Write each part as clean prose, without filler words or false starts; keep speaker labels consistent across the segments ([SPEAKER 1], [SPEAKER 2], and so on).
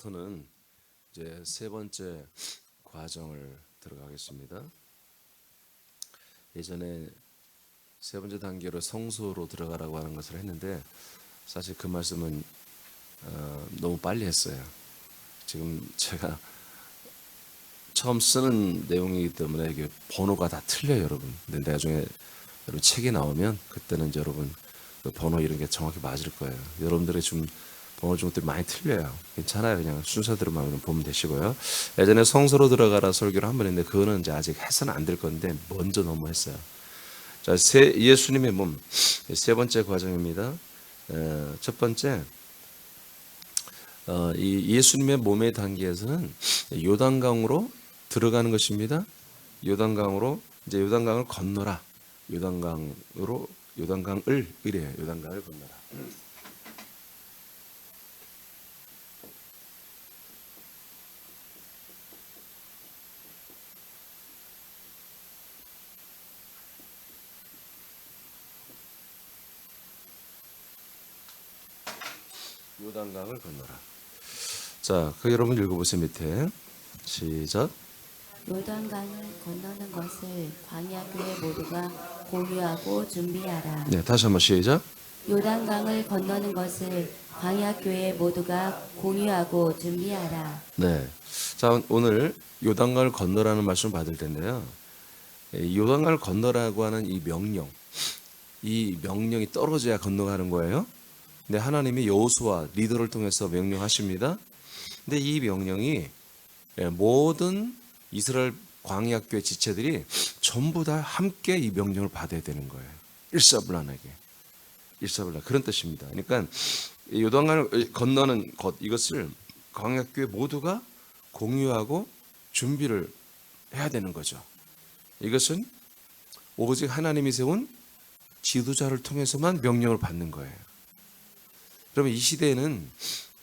[SPEAKER 1] 오늘부터는 이제 세 번째 과정을 들어가겠습니다. 예전에 세 번째 단계로 성소로 들어가라고 하는 것을 했는데 사실 그 말씀은 너무 빨리 했어요. 지금 제가 처음 쓰는 내용이기 때문에 이게 번호가 다 틀려요, 여러분. 근데 나중에 여러분 책이 나오면 그때는 이제 여러분 그 번호 이런 게 정확히 맞을 거예요. 여러분들의 좀 번호 중 것들이 많이 틀려요. 괜찮아요. 그냥 순서대로만 보면 되시고요. 예전에 성소로 들어가라 설교를 한 번 했는데 그거는 이제 아직 해서는 안 될 건데 먼저 너무 했어요. 자, 예수님의 몸 세 번째 과정입니다. 첫 번째 이 예수님의 몸의 단계에서는 요단강으로 들어가는 것입니다. 요단강으로 이제 요단강을 건너라. 요단강을 이래요. 요단강을 건너라. 요단강을 건너라. 자, 그 여러분 읽어보세요. 밑에 시작.
[SPEAKER 2] 요단강을 건너는 것을 광야 교회 모두가 공유하고 준비하라.
[SPEAKER 1] 네, 다시 한번 시작.
[SPEAKER 2] 요단강을 건너는 것을 광야 교회 모두가 공유하고 준비하라.
[SPEAKER 1] 네, 자 오늘 요단강을 건너라는 말씀을 받을 텐데요. 요단강을 건너라고 하는 이 명령이 떨어져야 건너가는 거예요. 근데 하나님이 여호수아 리더를 통해서 명령하십니다. 근데 이 명령이 모든 이스라엘 광야교회 지체들이 전부 다 함께 이 명령을 받아야 되는 거예요. 일사불란하게. 그런 뜻입니다. 그러니까 요단강을 건너는 것 이것을 광야교회 모두가 공유하고 준비를 해야 되는 거죠. 이것은 오직 하나님이 세운 지도자를 통해서만 명령을 받는 거예요. 그러면 이 시대에는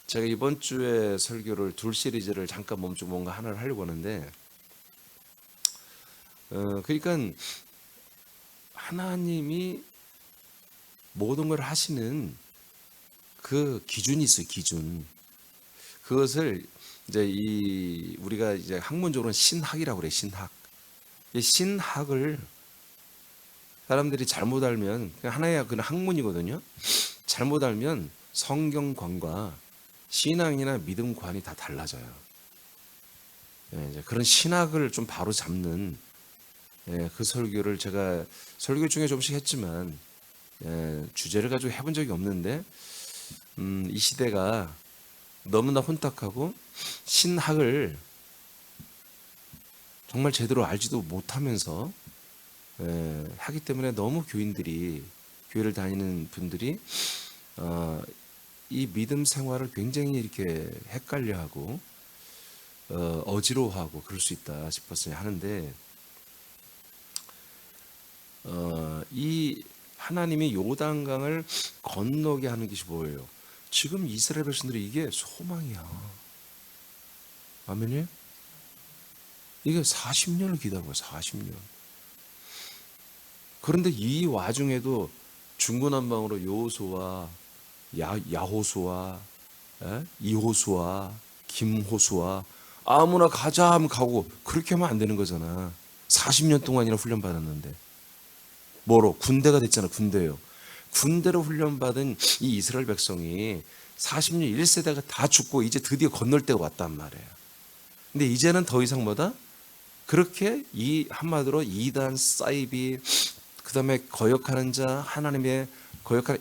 [SPEAKER 1] 제가 이번 주에 설교를 둘 시리즈를 잠깐 멈추고 뭔가 하나를 하려고 하는데 그러니까 하나님이 모든 걸 하시는 그 기준이 있어요. 기준. 그것을 이제 우리가 이제 학문적으로는 신학이라고 그래요. 신학. 이 신학을 사람들이 잘못 알면 그냥 하나의 그냥 학문이거든요. 잘못 알면 성경관과 신앙이나 믿음관이 다 달라져요. 이제 그런 신학을 좀 바로 잡는 그 설교를 제가 설교 중에 조금씩 했지만 주제를 가지고 해본 적이 없는데 이 시대가 너무나 혼탁하고 신학을 정말 제대로 알지도 못하면서 하기 때문에 너무 교회를 다니는 분들이 이 믿음 생활을 굉장히 이렇게 헷갈려하고 어지러워하고 그럴 수 있다 싶었어요. 하는데 이 하나님이 요단강을 건너게 하는 것이 뭐예요? 지금 이스라엘 백성들이 이게 소망이야. 아멘이에요? 이게 40년을 기다려요. 40년. 그런데 이 와중에도 중구난방으로 여호수아, 야호수아, 이호수아, 김호수아 아무나 가자 하면 가고 그렇게 하면 안 되는 거잖아. 40년 동안이나 훈련 받았는데 뭐로? 군대가 됐잖아. 군대요. 군대로 훈련받은 이 이스라엘 백성이 40년 1세대가 다 죽고 이제 드디어 건널 때가 왔단 말이에요. 근데 이제는 더 이상 뭐다? 그렇게 한마디로 이단, 사이비, 그 다음에 거역하는 자, 하나님의 거역하는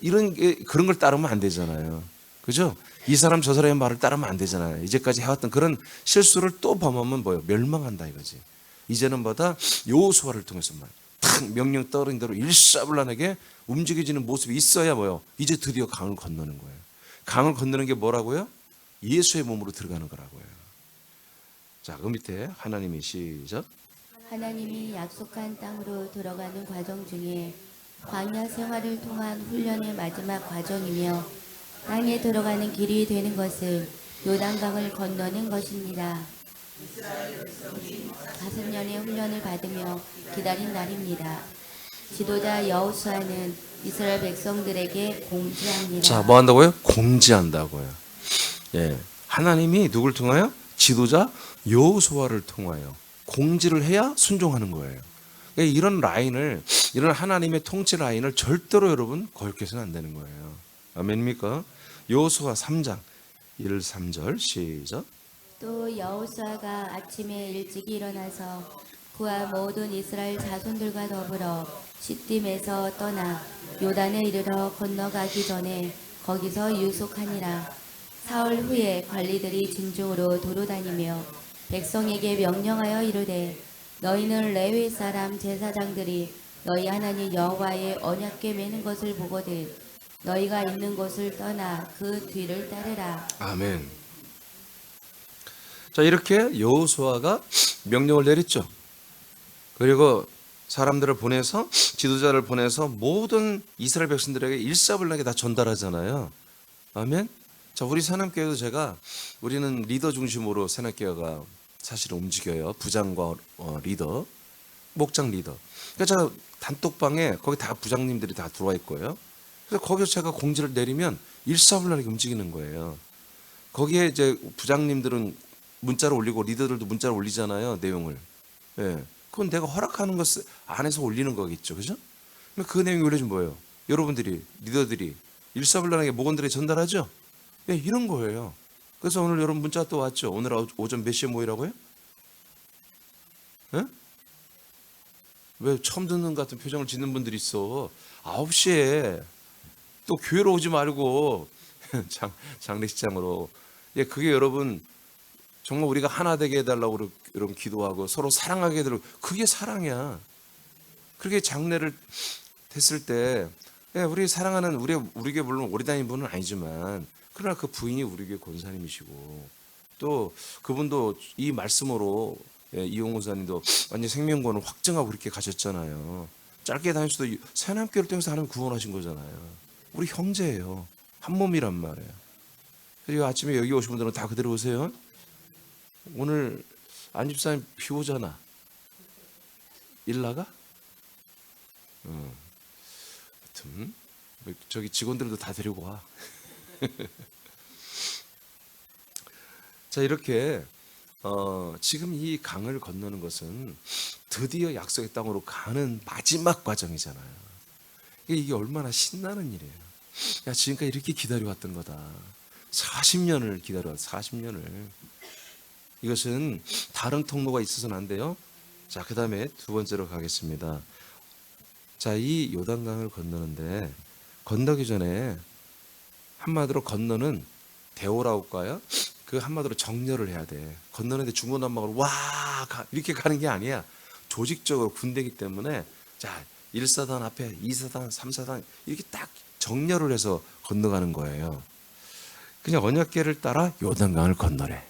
[SPEAKER 1] 그런 걸 따르면 안 되잖아요. 그죠? 이 사람 저 사람의 말을 따르면 안 되잖아요. 이제까지 해왔던 그런 실수를 또 범하면 뭐예요? 멸망한다 이거지. 이제는 뭐다? 여호수아를 통해서만 탁 명령 떨어진 대로 일사불란하게 움직여지는 모습이 있어야 뭐예요? 이제 드디어 강을 건너는 거예요. 강을 건너는 게 뭐라고요? 예수의 몸으로 들어가는 거라고요. 자, 그 밑에 하나님이 시작.
[SPEAKER 2] 하나님이 약속한 땅으로 들어가는 과정 중에 광야 생활을 통한 훈련의 마지막 과정이며 땅에 들어가는 길이 되는 것을 요단강을 건너는 것입니다. 5년의 훈련을 받으며 기다린 날입니다. 지도자 여호수아는 이스라엘 백성들에게 공지합니다.
[SPEAKER 1] 자, 뭐 한다고요? 공지한다고요. 예. 하나님이 누굴 통하여? 지도자 여호수아를 통하여 공지를 해야 순종하는 거예요. 그러니까 이런 라인을, 이런 하나님의 통치 라인을 절대로 여러분 거역해서는 안 되는 거예요. 아멘입니까? 여호수아 3장 1, 3절 시작.
[SPEAKER 2] 또 여호수아가 아침에 일찍 일어나서 그와 모든 이스라엘 자손들과 더불어 시딤에서 떠나 요단에 이르러 건너가기 전에 거기서 유숙하니라. 사흘 후에 관리들이 진중으로 도로다니며 백성에게 명령하여 이르되 너희는 레위 사람 제사장들이 너희 하나님 여호와의 언약궤 매는 것을 보거든 너희가 있는 곳을 떠나 그 뒤를 따르라.
[SPEAKER 1] 아멘. 자, 이렇게 여호수아가 명령을 내렸죠. 그리고 사람들을 보내서, 지도자를 보내서 모든 이스라엘 백성들에게 일사불란하게 다 전달하잖아요. 아멘. 자, 우리 새남교회도 우리는 리더 중심으로 새남교회가 사실 움직여요. 부장과 리더, 목장 리더. 그러니까 제가 단톡방에 거기 다 부장님들이 다 들어와 있고요. 그래서 거기서 제가 공지를 내리면 일사불란하게 움직이는 거예요. 거기에 이제 부장님들은 문자를 올리고 리더들도 문자를 올리잖아요. 내용을. 예. 그건 내가 허락하는 것 안에서 올리는 거겠죠. 그죠? 그 내용이 올려준 뭐예요? 여러분들이, 리더들이 일사불란하게 목원들에 전달하죠? 예, 이런 거예요. 그래서 오늘 여러분 문자 또 왔죠? 오늘 오전 몇 시에 모이라고요? 예? 왜 처음 듣는 것 같은 표정을 짓는 분들이 있어? 9시에 또 교회로 오지 말고 장례식장으로. 예, 그게 여러분 정말 우리가 하나 되게 해달라고 여러분 기도하고 서로 사랑하게 해달라고, 그게 사랑이야. 그렇게 장례를 됐을 때, 예, 우리 사랑하는 우리에게 물론 오래 다닌 분은 아니지만 그러나 그 부인이 우리에게 권사님이시고 또 그분도 이 말씀으로, 예, 이용호 사님도 완전 생명권을 확증하고 그렇게 가셨잖아요. 짧게 다니셔도 새남교회를 통해서 하나님 구원하신 거잖아요. 우리 형제예요. 한 몸이란 말이에요. 그리고 아침에 여기 오신 분들은 다 그대로 오세요. 오늘 안집사님 비 오잖아. 일 나가? 하여튼 저기 직원들도 다 데리고 와. 자, 이렇게 지금 이 강을 건너는 것은 드디어 약속의 땅으로 가는 마지막 과정이잖아요. 이게 얼마나 신나는 일이에요. 야, 지금까지 이렇게 기다려왔던 거다. 40년을 기다려왔어. 40년을. 이것은 다른 통로가 있어서는 안 돼요. 자, 그 다음에 두 번째로 가겠습니다. 자, 이 요단강을 건너는데 건너기 전에 한마디로 건너는 대오라고 할까요? 그 한마디로 정렬을 해야 돼. 건너는데 중구난방으로 이렇게 가는 게 아니야. 조직적으로 군대이기 때문에 자, 1사단 앞에 2사단, 3사단 이렇게 딱 정렬을 해서 건너가는 거예요. 그냥 언약궤를 따라 요단강을 건너래.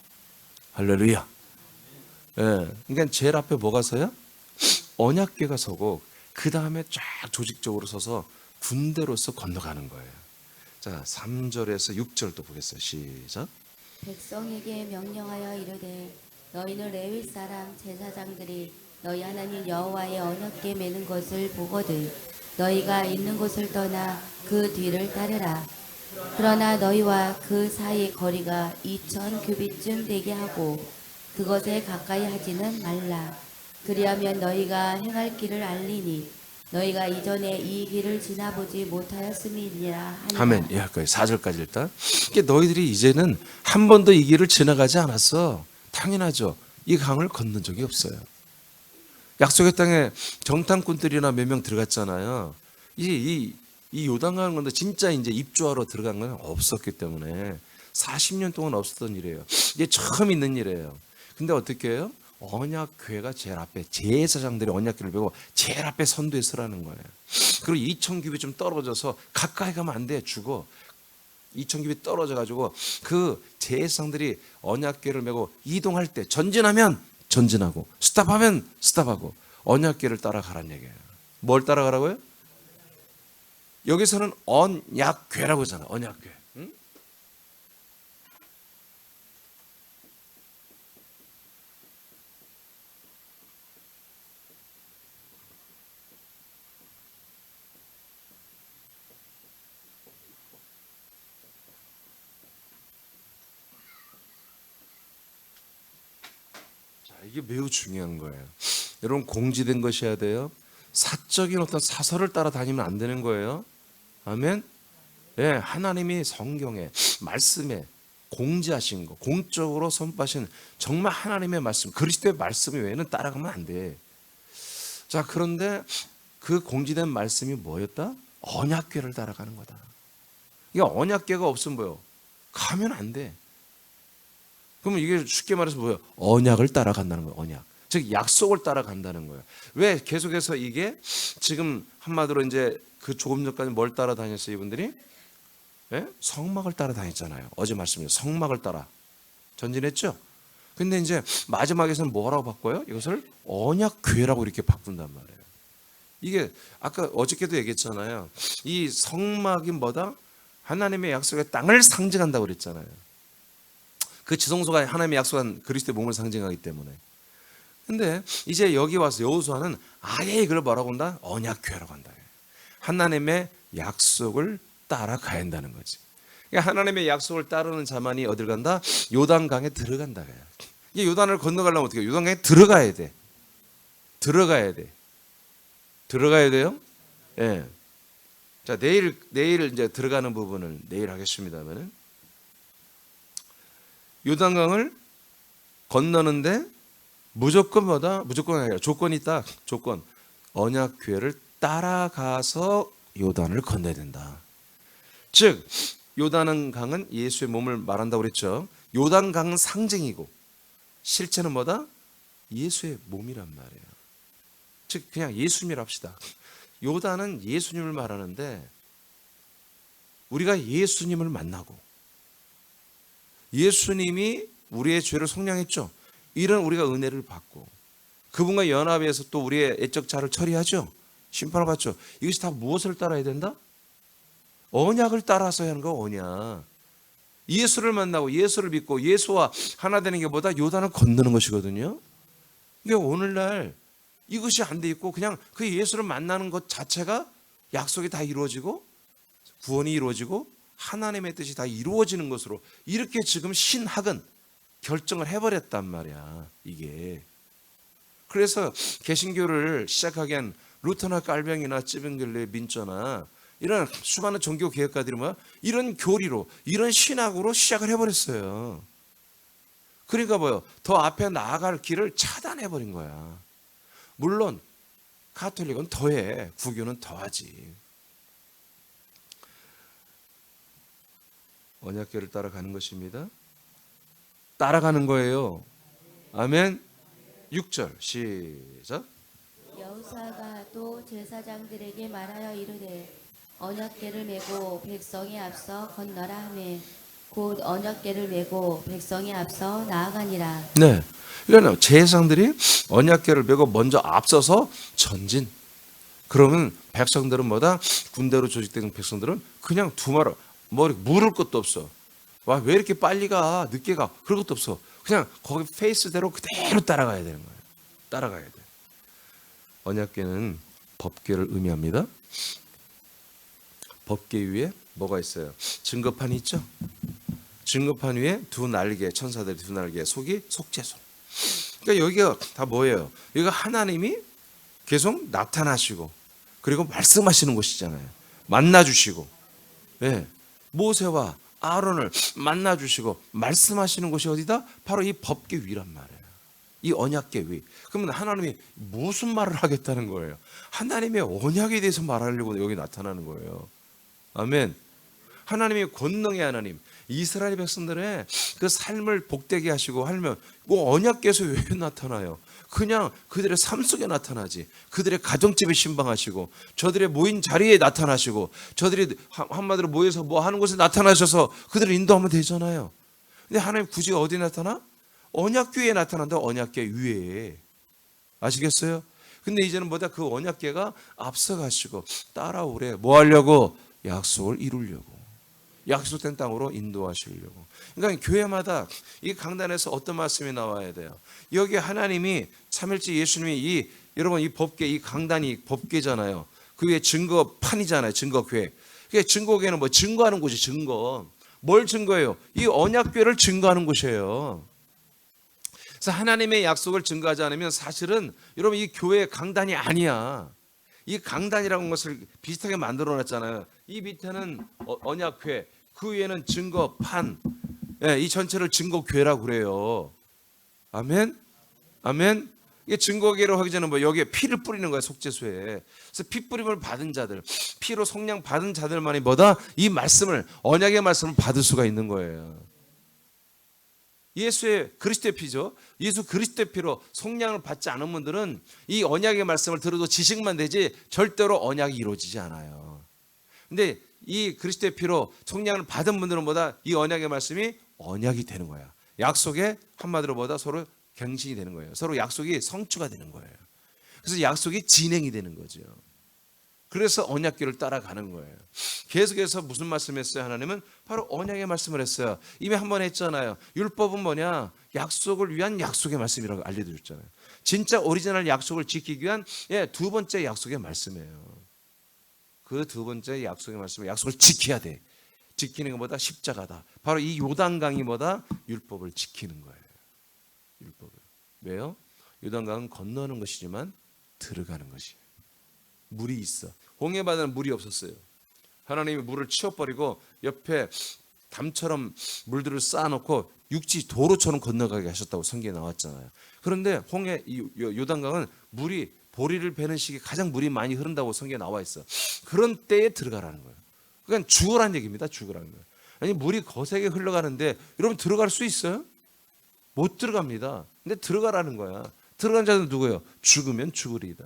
[SPEAKER 1] 할렐루야. 예, 그러니까 제일 앞에 뭐가 서요? 언약궤가 서고 그 다음에 쫙 조직적으로 서서 군대로서 건너가는 거예요. 자, 3절에서 6절 또 보겠어요. 시작.
[SPEAKER 2] 백성에게 명령하여 이르되 너희는 레위 사람 제사장들이 너희 하나님 여호와의 언약궤 매는 것을 보거든 너희가 있는 곳을 떠나 그 뒤를 따르라. 그러나 너희와 그 사이 거리가 2000 규빗쯤 되게 하고 그것에 가까이 하지는 말라. 그리하면 너희가 행할 길을 알리니 너희가 이전에 이 길을 지나보지 못하였음이니라 하니라.
[SPEAKER 1] 아멘. 예, 거기 4절까지 일단. 그러니까 너희들이 이제는 한 번도 이 길을 지나가지 않았어. 당연하죠. 이 강을 건넌 적이 없어요. 약속의 땅에 정탐꾼들이나 몇 명 들어갔잖아요. 이 요단강을 건너 진짜 이제 입주하러 들어간 건 없었기 때문에 40년 동안 없었던 일이에요. 이게 처음 있는 일이에요. 근데 어떻게 해요? 언약궤가 제일 앞에, 제사장들이 언약궤를 메고 제일 앞에 선두에 서라는 거예요. 그리고 2000규빗 좀 떨어져서 가까이 가면 안 돼, 죽어. 2000규빗 떨어져 가지고 그 제사장들이 언약궤를 메고 이동할 때 전진하면 전진하고 스탑하면 스탑하고 언약궤를 따라가라는 얘기예요. 뭘 따라가라고요? 여기서는 언약궤라고 하잖아요. 언약궤. 응? 이게 매우 중요한 거예요. 여러분, 공지된 것이어야 돼요. 사적인 어떤 사설을 따라다니면 안 되는 거예요. 아멘. 예, 하나님이 성경에 말씀에 공지하신 거, 공적으로 선포하신 정말 하나님의 말씀, 그리스도의 말씀 외에는 따라가면 안 돼. 자, 그런데 그 공지된 말씀이 뭐였다? 언약궤를 따라가는 거다. 이게 언약궤가 없으면 뭐요? 가면 안 돼. 그러면 이게 쉽게 말해서 뭐예요? 언약을 따라간다는 거예요. 언약. 즉 약속을 따라간다는 거예요. 왜 계속해서 이게 지금 한마디로 이제 그 조금 전까지 뭘 따라다녔어요, 이분들이? 예? 성막을 따라다녔잖아요. 어제 말씀이요. 성막을 따라 전진했죠. 근데 이제 마지막에서는 뭐라고 바꿔요? 이것을 언약궤라고 이렇게 바꾼단 말이에요. 이게 아까 어저께도 얘기했잖아요. 이 성막이 뭐다? 하나님의 약속의 땅을 상징한다고 그랬잖아요. 그 지성소가 하나님의 약속한 그리스도의 몸을 상징하기 때문에. 근데 이제 여기 와서 여호수아는 아예 이걸 뭐라고 한다? 언약궤라고 한다. 하나님의 약속을 따라가야 한다는 거지. 그러니까 하나님의 약속을 따르는 자만이 어딜 간다? 요단강에 들어간다. 이게 요단을 건너가려면 어떻게 해요? 요단강에 들어가야 돼. 들어가야 돼. 들어가야 돼요? 예. 네. 자, 내일 이제 들어가는 부분을 내일 하겠습니다만은 요단강을 건너는데 무조건 뭐다? 무조건 아니라 조건이 있다. 조건. 언약궤를 따라가서 요단을 건너야 된다. 즉 요단 강은 예수의 몸을 말한다고 그랬죠. 요단 강은 상징이고 실제는 뭐다? 예수의 몸이란 말이에요. 즉 그냥 예수님이라 합시다. 요단은 예수님을 말하는데 우리가 예수님을 만나고 예수님이 우리의 죄를 속량했죠. 이런 우리가 은혜를 받고 그분과 연합해서 또 우리의 애적 자를 처리하죠. 심판을 받죠. 이것이 다 무엇을 따라야 된다? 언약을 따라서 하는 거. 언약. 예수를 만나고 예수를 믿고 예수와 하나 되는 게 뭐다? 요단을 건너는 것이거든요. 이게 오늘날 이것이 안 돼 있고 그냥 그 예수를 만나는 것 자체가 약속이 다 이루어지고 구원이 이루어지고 하나님의 뜻이 다 이루어지는 것으로 이렇게 지금 신학은 결정을 해버렸단 말이야. 이게. 그래서 개신교를 시작하기엔 루터나 깔병이나 찌병길래 민저나 이런 수많은 종교 개혁가들이 뭐야? 이런 교리로 이런 신학으로 시작을 해버렸어요. 그러니까 뭐요? 더 앞에 나아갈 길을 차단해버린 거야. 물론 가톨릭은 더해, 구교는 더하지. 언약궤를 따라가는 것입니다. 따라가는 거예요. 아멘. 6절 시작.
[SPEAKER 2] 여호수아가 또 제사장들에게 말하여 이르되 언약궤를 메고 백성이 앞서 건너라 하매 곧 언약궤를 메고 백성이 앞서 나아가니라.
[SPEAKER 1] 네. 그러니까 제사장들이 언약궤를 메고 먼저 앞서서 전진. 그러면 백성들은 뭐다? 군대로 조직된 백성들은 그냥 두마로 머리 물을 것도 없어. 와, 왜 이렇게 빨리 가? 늦게 가? 그럴 것도 없어. 그냥 거기 페이스대로 그대로 따라가야 되는 거예요. 따라가야 돼. 언약궤는 법궤를 의미합니다. 법궤 위에 뭐가 있어요? 증거판이 있죠? 증거판 위에 두 날개, 천사들의 두 날개, 속이 속죄소. 그러니까 여기가 다 뭐예요? 여기가 하나님이 계속 나타나시고 그리고 말씀하시는 곳이잖아요. 만나주시고, 네. 모세와 아론을 만나주시고 말씀하시는 곳이 어디다? 바로 이 법궤 위란 말이에요. 이 언약궤 위. 그러면 하나님이 무슨 말을 하겠다는 거예요? 하나님의 언약에 대해서 말하려고 여기 나타나는 거예요. 아멘. 하나님이 권능의 하나님, 이스라엘 백성들의 그 삶을 복되게 하시고 하면 뭐 언약궤에서 왜 나타나요? 그냥 그들의 삶 속에 나타나지. 그들의 가정집에 신방하시고 저들의 모인 자리에 나타나시고 저들이 한마디로 모여서 뭐 하는 곳에 나타나셔서 그들을 인도하면 되잖아요. 근데 하나님 굳이 어디 나타나? 언약궤에 나타난다. 언약궤 위에. 아시겠어요? 근데 이제는 뭐다? 그 언약궤가 앞서가시고 따라오래. 뭐 하려고? 약속을 이루려고. 약속된 땅으로 인도하시려고. 그러니까 교회마다 이 강단에서 어떤 말씀이 나와야 돼요? 여기 하나님이 삼일째 예수님이 여러분 이 법궤, 이 강단이 법궤잖아요. 그 위에 증거판이잖아요. 증거궤. 그러니까 증거궤는 뭐 증거하는 곳이 증거. 뭘 증거해요? 이 언약궤를 증거하는 곳이에요. 그래서 하나님의 약속을 증거하지 않으면 사실은 여러분 이 교회 강단이 아니야. 이 강단이라는 것을 비슷하게 만들어놨잖아요. 이 밑에는 언약궤, 그 위에는 증거판, 예, 이 전체를 증거궤라고 그래요. 아멘, 아멘. 이게 증거궤로 하기 전에 뭐 여기에 피를 뿌리는 거야, 속죄소에. 그래서 피 뿌림을 받은 자들, 피로 성령 받은 자들만이 뭐다? 이 말씀을, 언약의 말씀을 받을 수가 있는 거예요. 예수의 그리스도의 피죠. 예수 그리스도의 피로 성령을 받지 않은 분들은 이 언약의 말씀을 들어도 지식만 되지 절대로 언약이 이루어지지 않아요. 근데 이 그리스도의 피로 성령을 받은 분들은 뭐다? 이 언약의 말씀이 언약이 되는 거야. 약속의 한마디로 뭐다? 서로 갱신이 되는 거예요. 서로 약속이 성취가 되는 거예요. 그래서 약속이 진행이 되는 거죠. 그래서 언약궤를 따라가는 거예요. 계속해서 무슨 말씀했어요? 하나님은 바로 언약의 말씀을 했어요. 이미 한번 했잖아요. 율법은 뭐냐? 약속을 위한 약속의 말씀이라고 알려드렸잖아요. 진짜 오리지널 약속을 지키기 위한 두 번째 약속의 말씀이에요. 그 두 번째 약속의 말씀은 약속을 지켜야 돼. 지키는 것보다 십자가다. 바로 이 요단강이 뭐다? 율법을 지키는 거예요. 율법을. 왜요? 요단강은 건너는 것이지만 들어가는 것이에요. 물이 있어. 홍해바다는 물이 없었어요. 하나님이 물을 치워버리고 옆에 담처럼 물들을 쌓아놓고 육지 도로처럼 건너가게 하셨다고 성경에 나왔잖아요. 그런데 요단강은 물이 보리를 베는 시기에 가장 물이 많이 흐른다고 성경에 나와 있어. 그런 때에 들어가라는 거예요. 그러니까 죽으라는 얘기입니다. 죽으라는 거예요. 아니 물이 거세게 흘러가는데 여러분 들어갈 수 있어요? 못 들어갑니다. 근데 들어가라는 거야. 들어간 자는 누구예요? 죽으면 죽으리이다.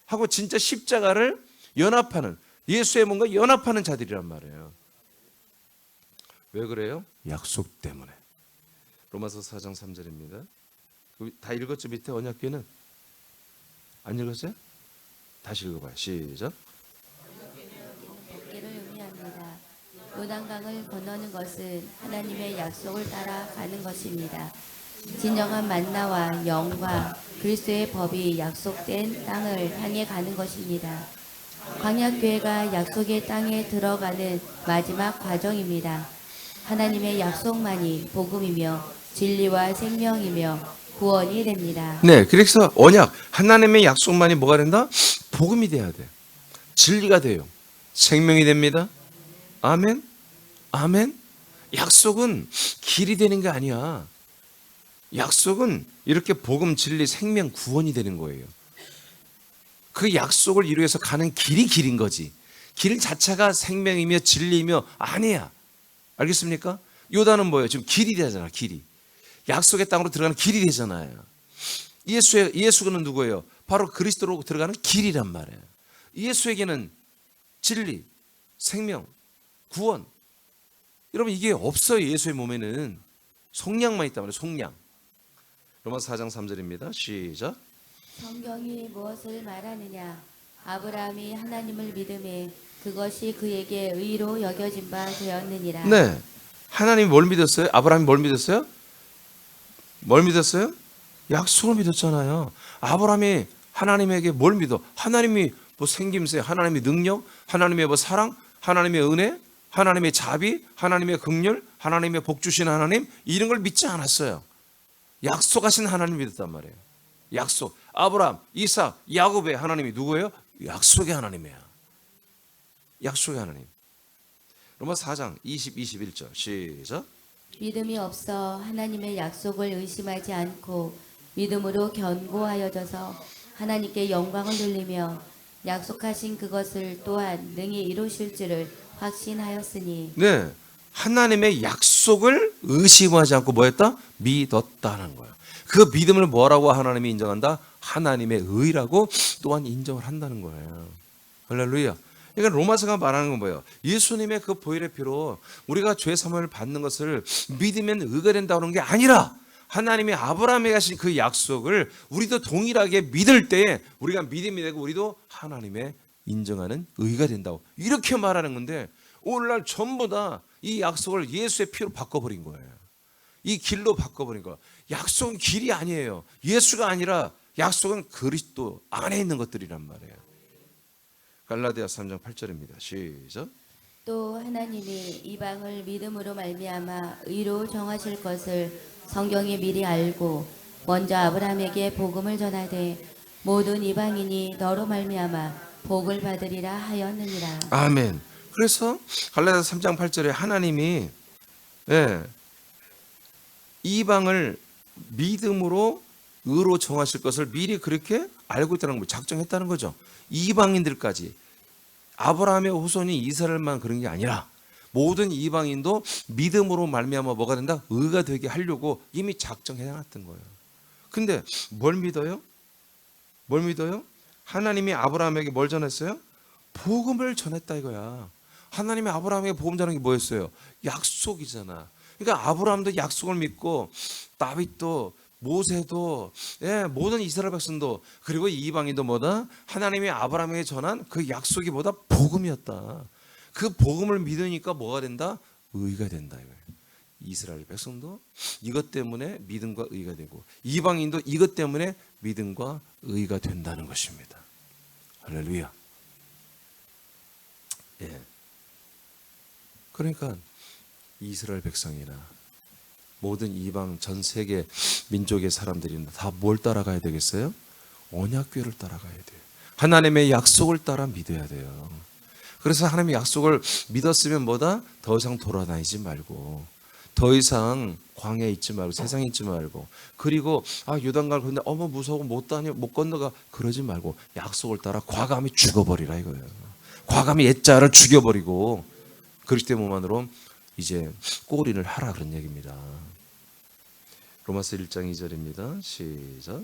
[SPEAKER 1] 하고 진짜 십자가를 연합하는, 예수의 몸과 연합하는 자들이란 말이에요. 왜 그래요? 약속 때문에. 로마서 4장 3절입니다. 다 읽었죠? 밑에 언약궤는? 안 읽었어요? 다시 읽어봐요. 시작.
[SPEAKER 2] 복귀를 의미합니다. 요단강을 건너는 것은 하나님의 약속을 따라 가는 것입니다. 진정한 만나와 영과 그리스도의 법이 약속된 땅을 향해 가는 것입니다. 광야교회가 약속의 땅에 들어가는 마지막 과정입니다. 하나님의 약속만이 복음이며 진리와 생명이며 구원이 됩니다.
[SPEAKER 1] 네, 그래서 언약, 하나님의 약속만이 뭐가 된다? 복음이 돼야 돼. 진리가 돼요. 생명이 됩니다. 아멘. 아멘. 약속은 길이 되는 게 아니야. 약속은 이렇게 복음, 진리, 생명, 구원이 되는 거예요. 그 약속을 이루기 위해서 가는 길이 길인 거지. 길 자체가 생명이며 진리이며 아니야. 알겠습니까? 요단은 뭐예요? 지금 길이 되잖아. 길이. 약속의 땅으로 들어가는 길이 되잖아요. 예수는 누구예요? 바로 그리스도로 들어가는 길이란 말이에요. 예수에게는 진리, 생명, 구원. 여러분 이게 없어요. 예수의 몸에는 속량만 있단 말이에요. 속량. 로마서 4장 3절입니다. 시작.
[SPEAKER 2] 성경이 무엇을 말하느냐? 아브라함이 하나님을 믿음에 그것이 그에게 의로 여겨진 바 되었느니라.
[SPEAKER 1] 네. 하나님이 뭘 믿었어요? 아브라함이 뭘 믿었어요? 뭘 믿었어요? 약속을 믿었잖아요. 아브라함이 하나님에게 뭘 믿어? 하나님이 뭐 생김새, 하나님의 능력, 하나님의 뭐 사랑, 하나님의 은혜, 하나님의 자비, 하나님의 긍휼, 하나님의 복 주신 하나님, 이런 걸 믿지 않았어요. 약속하신 하나님 믿었단 말이에요. 약속. 아브라함, 이삭, 야곱의 하나님이 누구예요? 약속의 하나님이야. 약속의 하나님. 로마서 4장 20, 21절 시작.
[SPEAKER 2] 믿음이 없어 하나님의 약속을 의심하지 않고 믿음으로 견고하여져서 하나님께 영광을 돌리며 약속하신 그것을 또한 능히 이루실 줄을 확신하였으니.
[SPEAKER 1] 네. 하나님의 약속을 의심하지 않고 뭐 했다? 믿었다는 거예요. 그 믿음을 뭐라고 하나님이 인정한다? 하나님의 의라고 또한 인정을 한다는 거예요. 할렐루야. 그러니까 로마서가 말하는 건 뭐예요? 예수님의 그 보혈의 피로 우리가 죄 사함을 받는 것을 믿으면 의가 된다는 게 아니라 하나님이 아브라함에게 하신 그 약속을 우리도 동일하게 믿을 때에 우리가 믿음이 되고 우리도 하나님의 인정하는 의가 된다고 이렇게 말하는 건데 오늘날 전부 다 이 약속을 예수의 피로 바꿔버린 거예요. 이 길로 바꿔버린 거예요. 약속은 길이 아니에요. 예수가 아니라 약속은 그리스도 안에 있는 것들이란 말이에요. 갈라디아 3장 8절입니다. 시작.
[SPEAKER 2] 또 하나님이 이방을 믿음으로 말미암아 의로 정하실 것을 성경이 미리 알고 먼저 아브라함에게 복음을 전하되 모든 이방인이 너로 말미암아 복을 받으리라 하였느니라.
[SPEAKER 1] 아멘. 그래서 갈라디아서 3장 8절에 하나님이 이방을 믿음으로 의로 정하실 것을 미리 그렇게 알고 있다는 거, 작정했다는 거죠. 이방인들까지, 아브라함의 후손이 이스라엘만 그런 게 아니라 모든 이방인도 믿음으로 말미암아 뭐가 된다? 의가 되게 하려고 이미 작정해놨던 거예요. 근데 뭘 믿어요? 뭘 믿어요? 하나님이 아브라함에게 뭘 전했어요? 복음을 전했다 이거야. 하나님이 아브라함에게 복음 전한 게 뭐였어요? 약속이잖아. 그러니까 아브라함도 약속을 믿고 다윗도 모세도 모든 이스라엘 백성도 그리고 이방인도 뭐다? 하나님이 아브라함에게 전한 그 약속이 뭐다? 복음이었다. 그 복음을 믿으니까 뭐가 된다? 의가 된다 이거예요. 이스라엘 백성도 이것 때문에 믿음과 의가 되고 이방인도 이것 때문에 믿음과 의가 된다는 것입니다. 할렐루야. 그러니까 이스라엘 백성이나 모든 이방 전 세계 민족의 사람들이 다 뭘 따라가야 되겠어요? 언약궤를 따라가야 돼요. 하나님의 약속을 따라 믿어야 돼요. 그래서 하나님의 약속을 믿었으면 뭐다? 더 이상 돌아다니지 말고 더 이상 광야에 있지 말고 세상에 있지 말고 그리고 요단강을 건너 어머 무서워 못 건너가 그러지 말고 약속을 따라 과감히 죽어버리라 이거예요. 과감히 옛자를 죽여버리고 그리스도의 몸 안으로 이제 꼬린을 하라 그런 얘기입니다. 로마서 1장 2절입니다. 시작.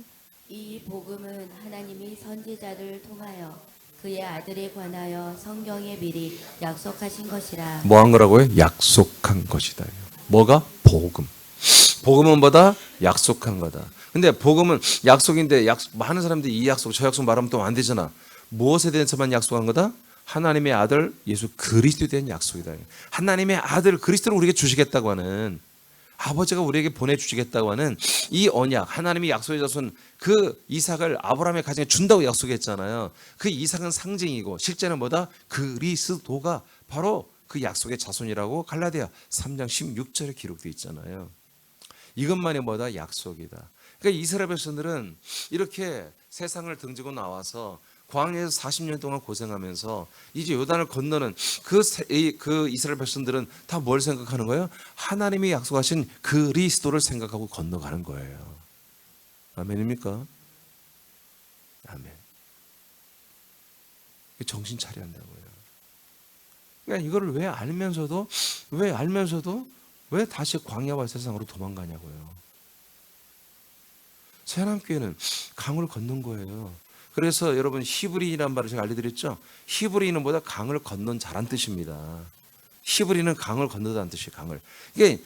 [SPEAKER 2] 이 복음은 하나님이 선지자를 통하여 그의 아들에 관하여 성경에 미리 약속하신 것이라.
[SPEAKER 1] 뭐 한 거라고요? 약속한 것이다. 뭐가? 복음. 복음은 뭐다? 약속한 거다. 근데 복음은 약속인데 많은 사람들이 이 약속 저 약속 말하면 또 안 되잖아. 무엇에 대해서만 약속한 거다? 하나님의 아들 예수 그리스도에 대한 약속이다. 하나님의 아들 그리스도를 우리에게 주시겠다고 하는 아버지가 우리에게 보내주시겠다고 하는 이 언약, 하나님이 약속해 줬던 그 이삭을 아브라함의 가정에 준다고 약속했잖아요. 그 이삭은 상징이고 실제는 뭐다? 그리스도가 바로 그 약속의 자손이라고 갈라디아 3장 16절에 기록되어 있잖아요. 이것만이 뭐다? 약속이다. 그러니까 이스라엘 백성들은 이렇게 세상을 등지고 나와서 광야에서 40년 동안 고생하면서 이제 요단을 건너는 그 이스라엘 백성들은 다 뭘 생각하는 거예요? 하나님이 약속하신 그리스도를 생각하고 건너가는 거예요. 아멘입니까? 아멘. 정신 차려야 한다고요. 그러니까 이거를 왜 알면서도 왜 다시 광야와 세상으로 도망가냐고요. 새하나님교회는 강을 건넌 거예요. 그래서 여러분 히브리인이라는 말을 제가 알려드렸죠. 히브리인은 뭐다? 강을 건넌 자란 뜻입니다. 히브리는 강을 건너다는 뜻이에요. 강을. 이게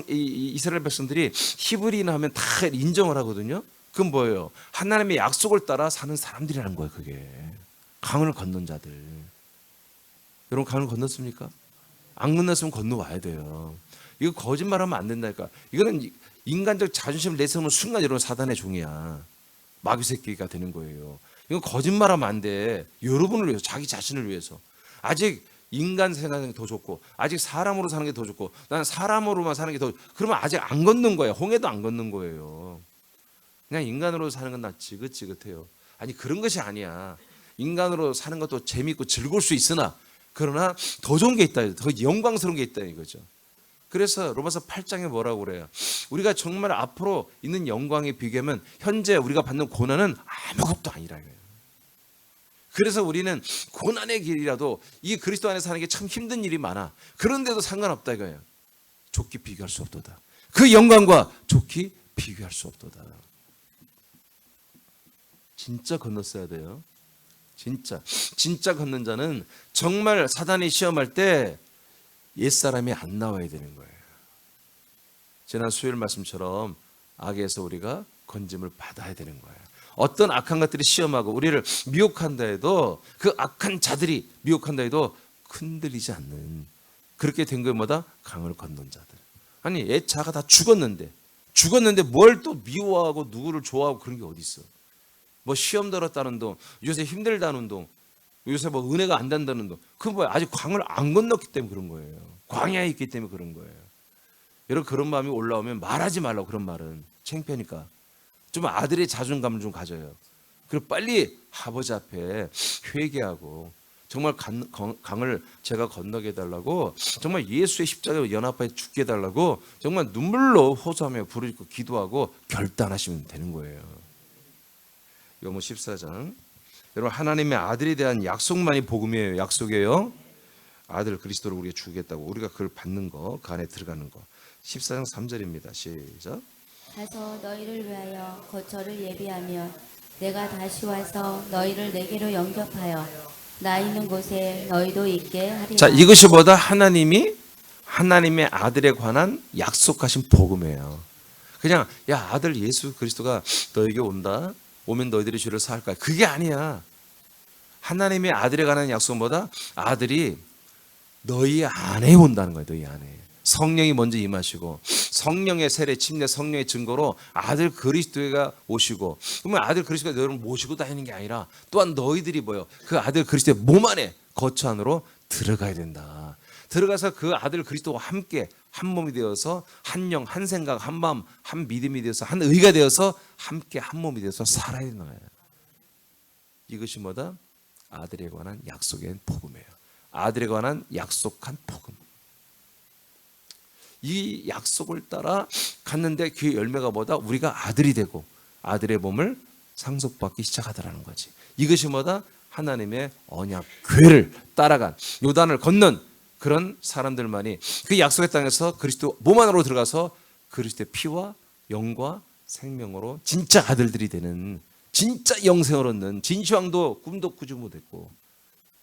[SPEAKER 1] 이스라엘 백성들이 히브리인 하면 다 인정을 하거든요. 그건 뭐예요? 하나님의 약속을 따라 사는 사람들이라는 거예요. 그게 강을 건넌 자들. 여러분 강을 건넜습니까? 안 건넜으면 건너와야 돼요. 이거 거짓말하면 안 된다니까. 이거는 인간적 자존심을 내세우는 순간 여러분 사단의 종이야. 마귀 새끼가 되는 거예요. 이건 거짓말하면 안 돼. 여러분을 위해서, 자기 자신을 위해서. 아직 인간 사는 게 더 좋고, 아직 사람으로 사는 게 더 좋고, 나는 사람으로만 사는 게 더. 그러면 아직 안 걷는 거예요. 홍해도 안 걷는 거예요. 그냥 인간으로 사는 건 나 지긋지긋해요. 아니 그런 것이 아니야. 인간으로 사는 것도 재밌고 즐거울 수 있으나, 그러나 더 좋은 게 있다. 더 영광스러운 게 있다 이거죠. 그래서 로마서 8장에 뭐라고 그래요? 우리가 정말 앞으로 있는 영광에 비교하면 현재 우리가 받는 고난은 아무것도 아니라 이거예요. 그래서 우리는 고난의 길이라도 이 그리스도 안에 사는 게 참 힘든 일이 많아. 그런데도 상관없다 이거예요. 좋게 비교할 수 없도다. 그 영광과 좋게 비교할 수 없도다. 진짜 건넜어야 돼요. 진짜 걷는 자는 정말 사단이 시험할 때 옛사람이 안 나와야 되는 거예요. 지난 수요일 말씀처럼 악에서 우리가 건짐을 받아야 되는 거예요. 어떤 악한 것들이 시험하고 우리를 미혹한다 해도 그 악한 자들이 미혹한다 해도 흔들리지 않는 그렇게 된 게 뭐다? 강을 건넌 자들. 아니 옛 자가 다 죽었는데 뭘 또 미워하고 누구를 좋아하고 그런 게 어디 있어? 뭐 시험 들었다는 동, 요새 힘들다는 동, 요새 뭐 은혜가 안 된다는 동, 그건 뭐야? 아직 강을 안 건넜기 때문에 그런 거예요. 광야에 있기 때문에 그런 거예요. 여러분 그런 마음이 올라오면 말하지 말라고. 그런 말은 창피하니까 좀 아들의 자존감을 좀 가져요. 그리고 빨리 아버지 앞에 회개하고 정말 강을 제가 건너게 해달라고, 정말 예수의 십자가에 연합하여 죽게 해달라고 정말 눈물로 호소하며 부르짖고 기도하고 결단하시면 되는 거예요. 요모 14장. 여러분 하나님의 아들에 대한 약속만이 복음이에요. 약속이에요. 아들 그리스도를 우리가 주겠다고, 우리가 그걸 받는 거, 그 안에 들어가는 거. 14장 3절입니다. 시작.
[SPEAKER 2] 가서 너희를 위하여 거처를 예비하며 내가 다시 와서 너희를 내게로 영접하여 나 있는 곳에 너희도 있게 하리라.
[SPEAKER 1] 자, 이것이 뭐다? 하나님의 아들에 관한 약속하신 복음이에요. 그냥 야 아들 예수 그리스도가 너에게 온다. 오면 너희들이 죄를 사할 거야. 그게 아니야. 하나님의 아들에 관한 약속은 뭐다? 아들이 너희 안에 온다는 거예요. 너희 안에. 성령이 먼저 임하시고 성령의 세례, 침례, 성령의 증거로 아들 그리스도가 오시고, 그러면 아들 그리스도가 너희를 모시고 다니는 게 아니라 또한 너희들이 뭐요? 그 아들 그리스도의 몸 안에, 거처 안으로 들어가야 된다. 들어가서 그 아들 그리스도와 함께 한 몸이 되어서 한 영, 한 생각, 한 마음, 한 믿음이 되어서 한 의가 되어서 함께 한 몸이 되어서 살아야 되는 거예요. 이것이 뭐다? 아들에 관한 약속의 복음이에요. 아들에 관한 약속한 복음. 이 약속을 따라 갔는데 그 열매가 뭐다? 우리가 아들이 되고 아들의 몸을 상속받기 시작하더라는 거지. 이것이 뭐다? 하나님의 언약 궤를 따라간, 요단을 건넌 그런 사람들만이 그 약속의 땅에서 그리스도 몸 안으로 들어가서 그리스도의 피와 영과 생명으로 진짜 아들들이 되는, 진짜 영생을 얻는, 진시황도 꿈도 꾸지 못했고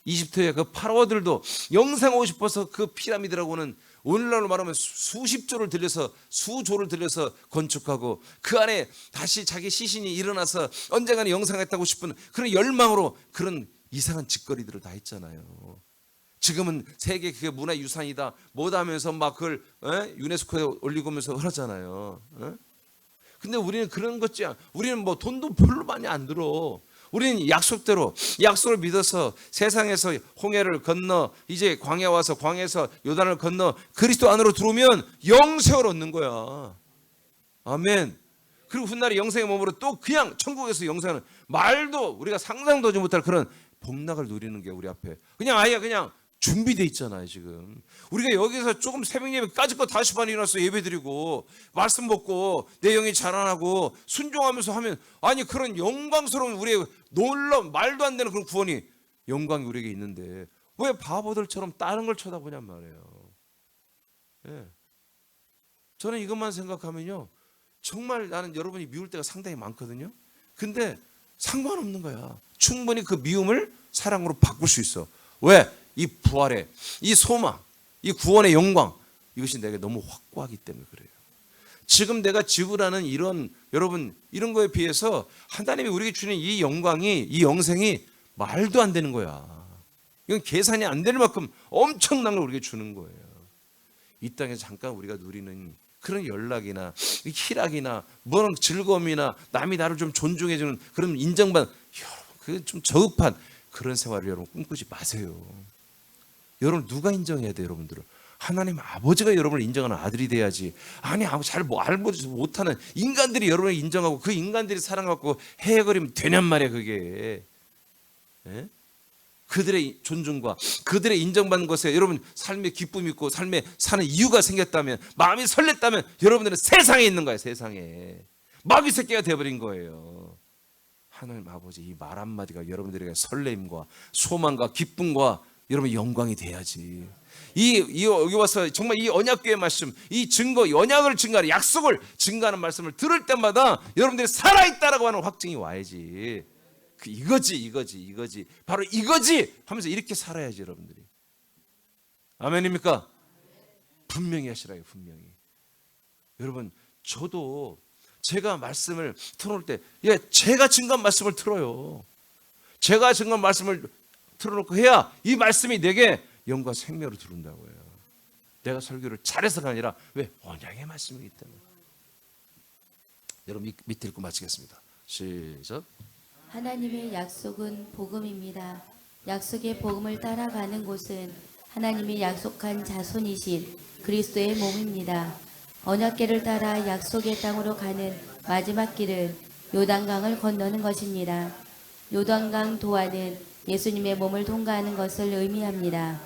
[SPEAKER 1] 이집트의 그 파라오들도 영생 오고 싶어서 그 피라미드라고는 오늘날로 말하면 수십조를 들여서, 수조를 들여서 건축하고 그 안에 다시 자기 시신이 일어나서 언젠가는 영생했다고 싶은 그런 열망으로 그런 이상한 짓거리들을 다 했잖아요. 지금은 세계 그게 문화유산이다 뭐다 하면서 막 그걸 유네스코에 올리고 하면서 그러잖아요. 근데 우리는 그런 것지, 우리는 뭐 돈도 별로 많이 안 들어. 우리는 약속대로, 약속을 믿어서 세상에서 홍해를 건너 이제 광야 와서 광야에서 요단을 건너 그리스도 안으로 들어오면 영생을 얻는 거야. 아멘. 그리고 훗날에 영생의 몸으로 또 그냥 천국에서 영생하는, 말도 우리가 상상도 하지 못할 그런 복락을 누리는 게 우리 앞에 그냥 아예 그냥 준비돼 있잖아요. 지금 우리가 여기서 조금 새벽 예배 까짓거 5시반에 일어나서 예배 드리고 말씀 먹고 내 영이 자라나고 순종하면서 하면, 아니 그런 영광스러운 우리의 놀라 말도 안 되는 그런 구원이, 영광이 우리에게 있는데 왜 바보들처럼 다른 걸 쳐다보냔 말이에요. 예. 저는 이것만 생각하면요 정말 나는 여러분이 미울 때가 상당히 많거든요. 근데 상관없는 거야. 충분히 그 미움을 사랑으로 바꿀 수 있어. 왜? 이 부활의 이 소망, 이 구원의 영광, 이것이 내게 너무 확고하기 때문에 그래요. 지금 내가 지구라는 이런, 여러분 이런 거에 비해서 하나님이 우리에게 주는 이 영광이, 이 영생이 말도 안 되는 거야. 이건 계산이 안 될 만큼 엄청난 걸 우리에게 주는 거예요. 이 땅에서 잠깐 우리가 누리는 그런 연락이나 희락이나 뭐는 즐거움이나 남이 나를 좀 존중해주는 그런 인정받는, 여러분 그 좀 저급한 그런 생활을 여러분 꿈꾸지 마세요. 여러분 누가 인정해야 돼요? 여러분들을 하나님 아버지가 여러분을 인정하는 아들이 돼야지. 아니 잘 알지 못하는 인간들이 여러분을 인정하고 그 인간들이 사랑하고 해결이면 되냔 말이야 그게. 예? 그들의 존중과 그들의 인정받는 것에 여러분 삶의 기쁨이 있고 삶에 사는 이유가 생겼다면, 마음이 설렜다면 여러분들은 세상에 있는 거예요. 세상에 마귀 새끼가 되어버린 거예요. 하나님 아버지 이 말 한마디가 여러분들에게 설레임과 소망과 기쁨과 여러분 영광이 돼야지. 여기 와서 정말 이 언약궤의 말씀, 이 증거, 이 언약을 증거하는, 약속을 증거하는 말씀을 들을 때마다 여러분들이 살아있다라고 하는 확증이 와야지. 이거지 바로 이거지 하면서 이렇게 살아야지 여러분들이. 아멘입니까? 분명히 하시라요. 분명히. 여러분 저도 제가 말씀을 틀어놓을 때 제가 증거한 말씀을 틀어요. 제가 증거한 말씀을 틀어놓고 해야 이 말씀이 내게 영과 생명으로 들어온다고 해요. 내가 설교를 잘해서가 아니라 왜? 언약의 말씀이기 때문에. 여러분 밑에 읽고 마치겠습니다. 시작.
[SPEAKER 2] 하나님의 약속은 복음입니다. 약속의 복음을 따라가는 곳은 하나님이 약속한 자손이신 그리스도의 몸입니다. 언약궤를 따라 약속의 땅으로 가는 마지막 길은 요단강을 건너는 것입니다. 요단강 도하는 예수님의 몸을 통과하는 것을 의미합니다.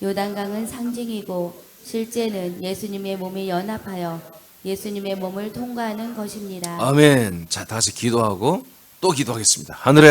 [SPEAKER 2] 요단강은 상징이고 실제는 예수님의 몸이 연합하여 예수님의 몸을 통과하는 것입니다.
[SPEAKER 1] 아멘. 자, 다시 기도하고 또 기도하겠습니다. 하늘에